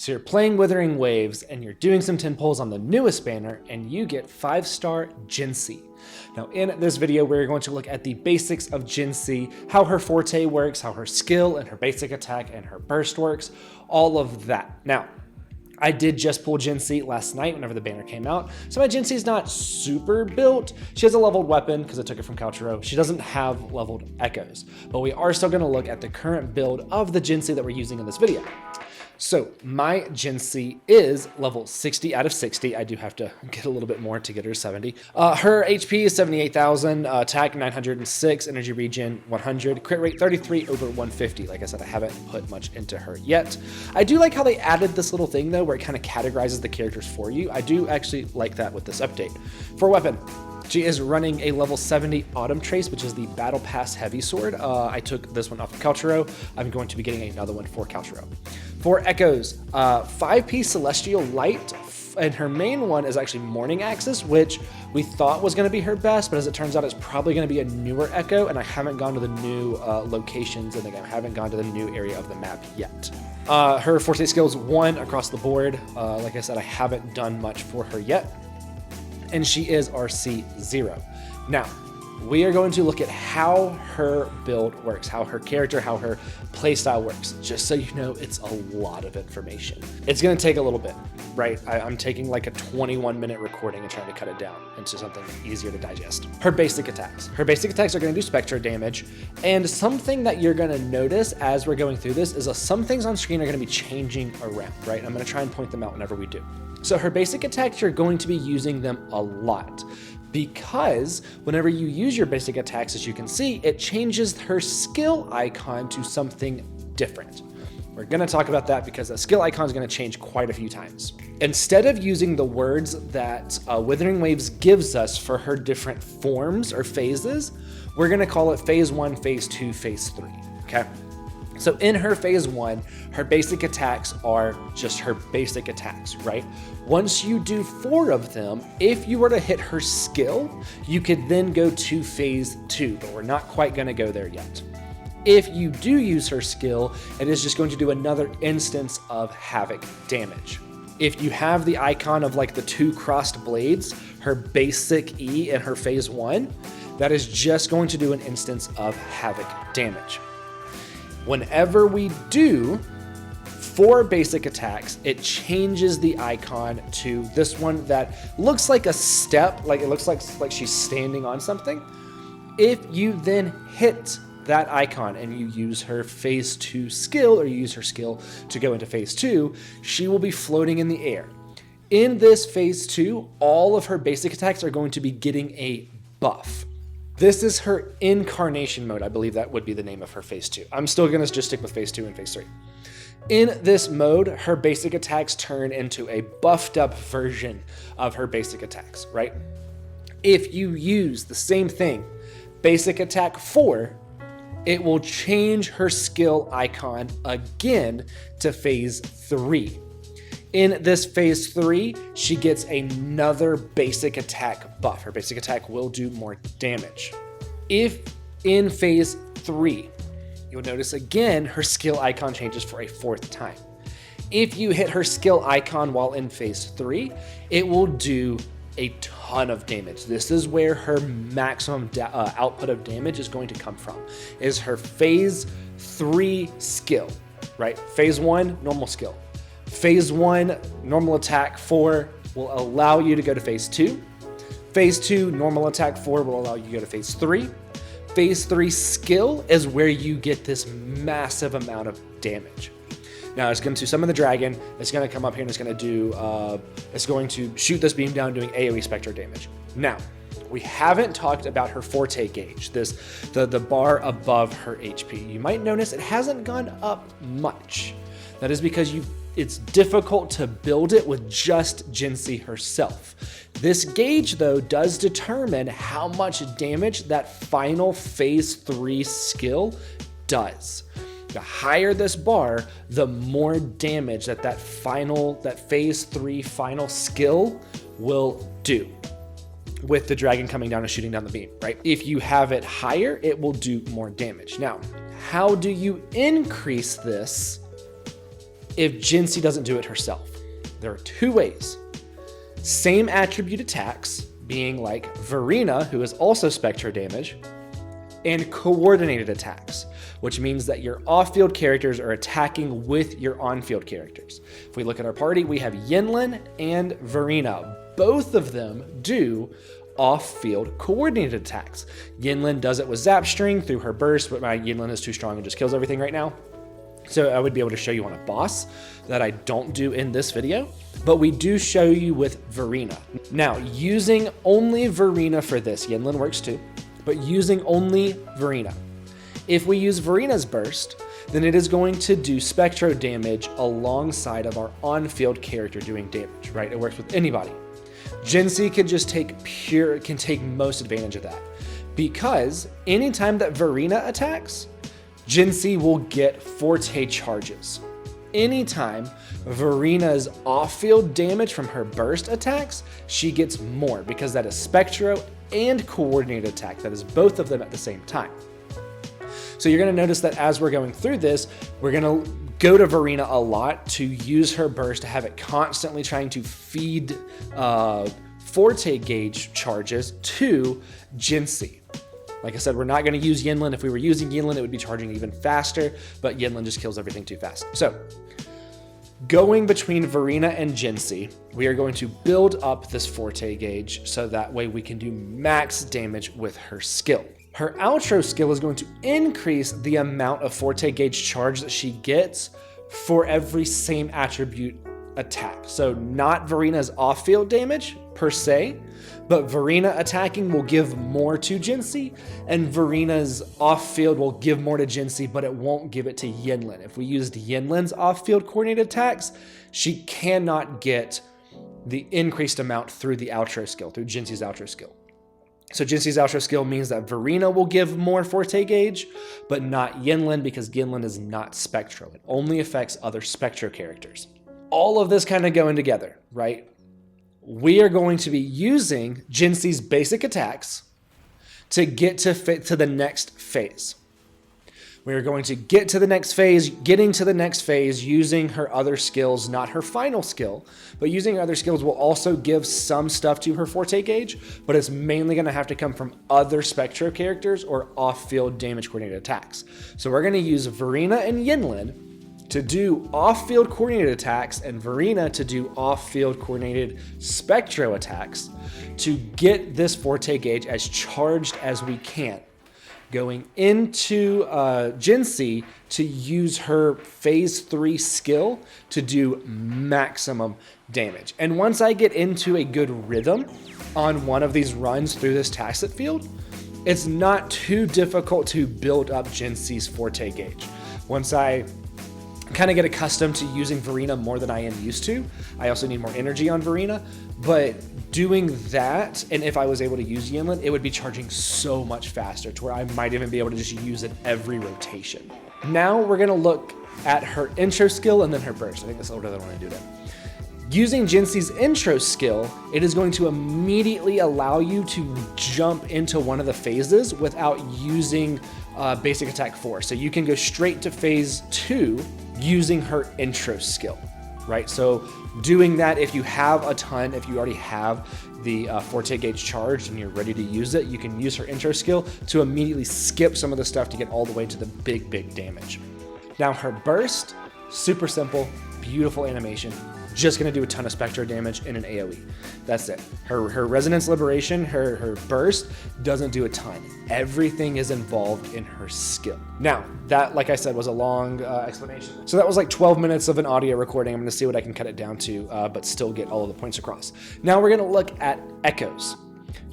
So you're playing Withering Waves and you're doing some 10 pulls on the newest banner and you get 5-star Jinhsi. Now in this video, we're going to look at the basics of Jinhsi, how her forte works, how her skill and her basic attack and her burst works, all of that. Now, I did just pull Jinhsi last night whenever the banner came out, so my Jinhsi is not super built. She has a leveled weapon because I took it from Calchero. She doesn't have leveled echoes, but we are still going to look at the current build of the Jinhsi that we're using in this video. So my Jinhsi is level 60 out of 60. I do have to get a little bit more to get her to 70. Her HP is 78,000, attack 906, energy regen 100, crit rate 33 over 150. Like I said, I haven't put much into her yet. I do like how they added this little thing though, where it kind of categorizes the characters for you. I do actually like that with this update. For weapon, she is running a level 70 Autumn Trace, which is the Battle Pass Heavy Sword. I took this one off of Calchero. I'm going to be getting another one for Calchero. For Echoes, 5-piece Celestial Light, and her main one is actually Morning Axis, which we thought was going to be her best, but as it turns out, it's probably going to be a newer Echo, and I haven't gone to the new locations in the game. I haven't gone to the new area of the map yet. Her Forte skills 1 across the board. Like I said, I haven't done much for her yet. And she is RC 0. Now, we are going to look at how her build works, how her character, how her playstyle works. Just so you know, it's a lot of information. It's going to take a little bit, right? I'm taking like a 21-minute recording and trying to cut it down into something easier to digest. Her basic attacks. Her basic attacks are going to do Spectre damage, and something that you're going to notice as we're going through this is some things on screen are going to be changing around, right? I'm going to try and point them out whenever we do. So her basic attacks, you're going to be using them a lot because whenever you use your basic attacks, as you can see, it changes her skill icon to something different. We're going to talk about that because that skill icon is going to change quite a few times. Instead of using the words that Withering Waves gives us for her different forms or phases, we're going to call it phase 1, phase 2, phase 3, okay? So in her phase 1, her basic attacks are just her basic attacks, right? Once you do 4 of them, if you were to hit her skill, you could then go to phase 2, but we're not quite gonna go there yet. If you do use her skill, it is just going to do another instance of havoc damage. If you have the icon of like the 2 crossed blades, her basic E in her phase 1, that is just going to do an instance of havoc damage. Whenever we do 4 basic attacks, it changes the icon to this one that looks like a step, like it looks like she's standing on something. If you then hit that icon and you use her phase 2 skill, or you use her skill to go into phase 2, she will be floating in the air. In this phase 2, all of her basic attacks are going to be getting a buff. This is her incarnation mode. I believe that would be the name of her phase 2. I'm still gonna just stick with phase 2 and phase 3. In this mode, her basic attacks turn into a buffed up version of her basic attacks, right? If you use the same thing, basic attack 4, it will change her skill icon again to phase 3. In this phase 3, she gets another basic attack buff. Her basic attack will do more damage. If in phase 3, you'll notice again, her skill icon changes for a 4th time. If you hit her skill icon while in phase 3, it will do a ton of damage. This is where her maximum output of damage is going to come from, is her phase 3 skill, right? Phase 1, normal skill. Phase 1, normal attack 4 will allow you to go to phase 2. Phase 2, normal attack 4 will allow you to go to phase 3. Phase 3 skill is where you get this massive amount of damage. Now it's going to summon the dragon, it's going to come up here and it's going to shoot this beam down doing AoE Spectre damage. Now, we haven't talked about her forte gauge, the bar above her HP. You might notice it hasn't gone up much. That is because it's difficult to build it with just Jinhsi herself. This gauge, though, does determine how much damage that final phase 3 skill does. The higher this bar, the more damage that phase 3 final skill will do with the dragon coming down and shooting down the beam, right? If you have it higher, it will do more damage. Now, how do you increase this if Jinhsi doesn't do it herself. There are two ways. Same attribute attacks, being like Verena, who is also Spectro damage, and coordinated attacks, which means that your off-field characters are attacking with your on-field characters. If we look at our party, we have Yinlin and Verena. Both of them do off-field coordinated attacks. Yinlin does it with Zap String through her burst, but my Yinlin is too strong and just kills everything right now. So I would be able to show you on a boss that I don't do in this video, but we do show you with Verena. Now, using only Verena for this, Yinlin works too, but using only Verena. If we use Verena's burst, then it is going to do Spectro damage alongside of our on-field character doing damage, right? It works with anybody. Jinhsi can just take most advantage of that, because anytime that Verena attacks, Jinhsi will get Forte charges. Anytime Verena's off-field damage from her burst attacks, she gets more, because that is Spectro and coordinated attack. That is both of them at the same time. So you're going to notice that as we're going through this, we're going to go to Verena a lot to use her burst to have it constantly trying to feed Forte gauge charges to Jinhsi. Like I said, we're not going to use Yinlin. If we were using Yinlin, it would be charging even faster, but Yinlin just kills everything too fast. So going between Verena and Jinhsi, we are going to build up this Forte gauge so that way we can do max damage with her skill. Her outro skill is going to increase the amount of Forte gauge charge that she gets for every same attribute attack. So not Verena's off-field damage per se, but Verena attacking will give more to Jinhsi, and Verena's off-field will give more to Jinhsi, but it won't give it to Yinlin. If we used Yinlin's off-field coordinated attacks, she cannot get the increased amount through the outro skill, through Jinhsi's outro skill. So Jinhsi's outro skill means that Verena will give more Forte gauge, but not Yinlin, because Yinlin is not Spectro. It only affects other Spectro characters. All of this kind of going together, right? We are going to be using Jinhsi's basic attacks to get to the next phase. We are going to get to the next phase, getting to the next phase using her other skills, not her final skill, but using her other skills will also give some stuff to her Forte gauge, but it's mainly going to have to come from other Spectro characters or off-field damage coordinated attacks. So we're going to use Verena and Yinlin to do off-field coordinated attacks and Verena to do off-field coordinated Spectro attacks to get this Forte gauge as charged as we can. Going into Jinhsi to use her phase 3 skill to do maximum damage. And once I get into a good rhythm on one of these runs through this tacit field, it's not too difficult to build up Jinhsi's Forte gauge. Once I kind of get accustomed to using Verena more than I am used to, I also need more energy on Verena, but doing that, and if I was able to use Yinlin, it would be charging so much faster to where I might even be able to just use it every rotation. Now we're gonna look at her intro skill and then her burst. I think that's the order that I want to do that. Using Jinhsi's intro skill, it is going to immediately allow you to jump into one of the phases without using basic attack 4. So you can go straight to phase 2 using her intro skill, right? So doing that, if you have a ton, if you already have the Forte gauge charged and you're ready to use it, you can use her intro skill to immediately skip some of the stuff to get all the way to the big damage. Now her burst, super simple, beautiful animation, just gonna do a ton of Spectro damage in an AoE. That's it. Her Resonance Liberation, her burst doesn't do a ton. Everything is involved in her skill. Now, that, like I said, was a long explanation. So that was like 12 minutes of an audio recording. I'm gonna see what I can cut it down to, but still get all of the points across. Now we're gonna look at echoes.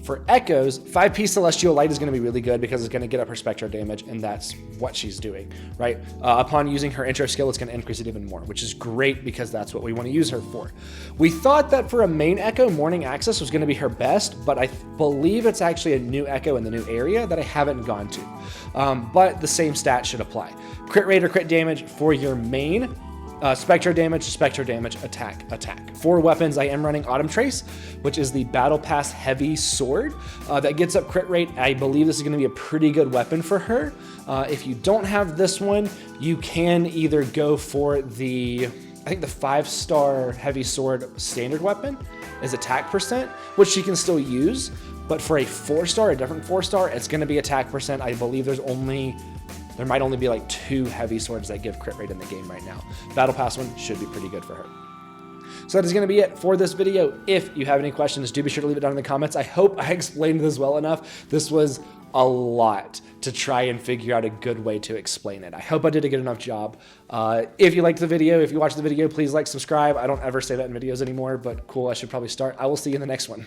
For echoes, 5P Celestial Light is going to be really good because it's going to get up her Spectro damage, and that's what she's doing, right? Upon using her intro skill, it's going to increase it even more, which is great because that's what we want to use her for. We thought that for a main echo, Morning Access was going to be her best, but I believe it's actually a new echo in the new area that I haven't gone to. But the same stat should apply. Crit rate or crit damage for your main, Spectro damage, attack. For weapons, I am running Autumn Trace, which is the Battle Pass Heavy Sword that gets up crit rate. I believe this is going to be a pretty good weapon for her. If you don't have this one, you can either go for the I think the 5-star heavy sword standard weapon is attack percent, which she can still use. But for a 4-star, a different 4-star, it's going to be attack percent. I believe there might only be like 2 heavy swords that give crit rate in the game right now. Battle Pass one should be pretty good for her. So that is going to be it for this video. If you have any questions, do be sure to leave it down in the comments. I hope I explained this well enough. This was a lot to try and figure out a good way to explain it. I hope I did a good enough job. If you liked the video, if you watched the video, please like, subscribe. I don't ever say that in videos anymore, but cool, I should probably start. I will see you in the next one.